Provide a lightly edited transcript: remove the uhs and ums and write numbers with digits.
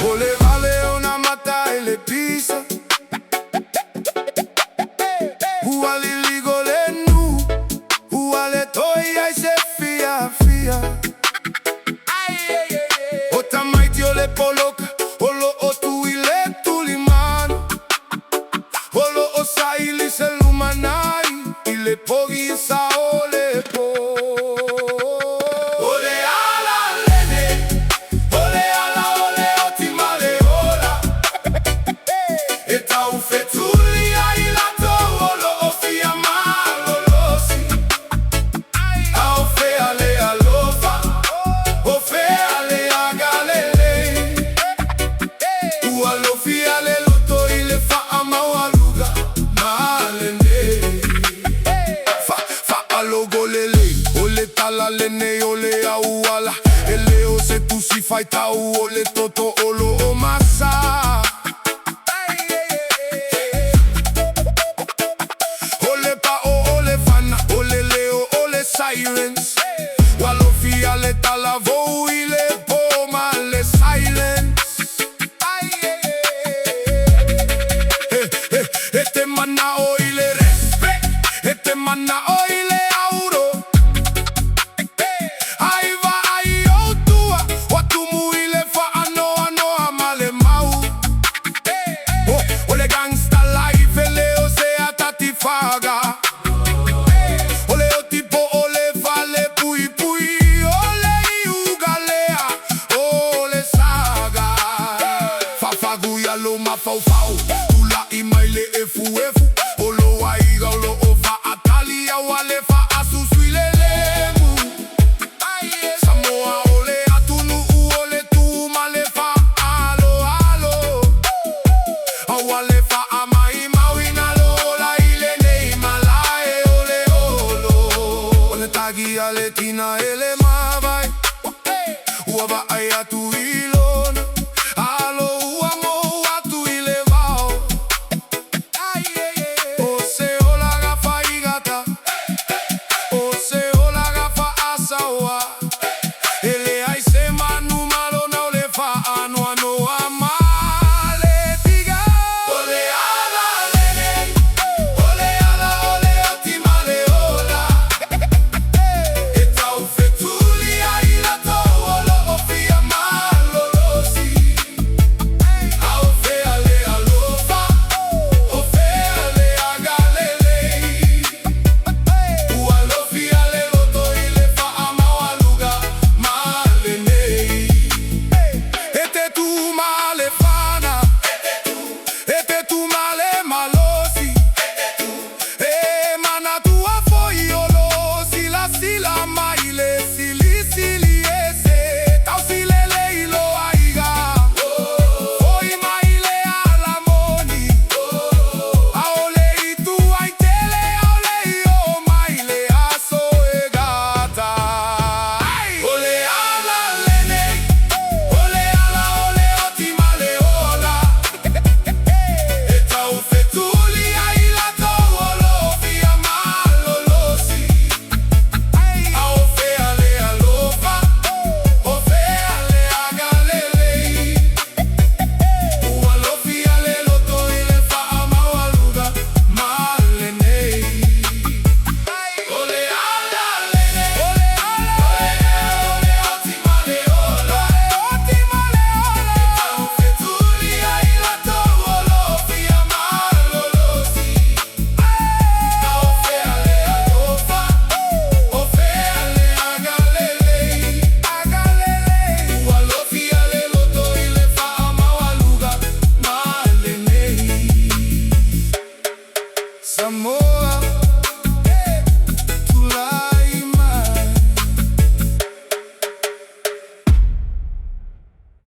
Voleva leona mata e le pisa Uali ligole nu Uale toia e se fia Otamaiti o le poloka Olo o tu ile tulimano Olo o sa ili se lumanai Ile pogi sa ole po Ole ala lene Ole ala ole otimale ola Eta ufetuli ailato Olo o fia malolosi Ao fe ale alofa O fe ale agalele Ualo fia le loto ile fa amau aluga Malene Fa alogo lele Ole tala lene ole auala Ele o se tu si fai tau ole toto olo o masa Ole pa o ole fana Ole leo ole sirens Walo fia le tala vo ile poma le silence Este mana o ile respect Este mana o ile auro Ai va ai o tua Watu mu ile fa ano amale mau Ole gangsta life ele o se atati faga Ole o tipo ole vale pui Ole iugalea Ole saga Fafaguya lo ma fau Tula imaile efu Olo aiga olo ofa atalia wale fa asusuilelemu Samoa ole atunu ole tu male fa alo Awale fa amai mawina lola ile nei malae ole olo Ole tagi ale tina ele mavai Uava ai atu ilona Alo uamo atu ile vao Ose ola gafa igata Ose ola gafa asawa Ele ai se manu malo na ole fa ano ama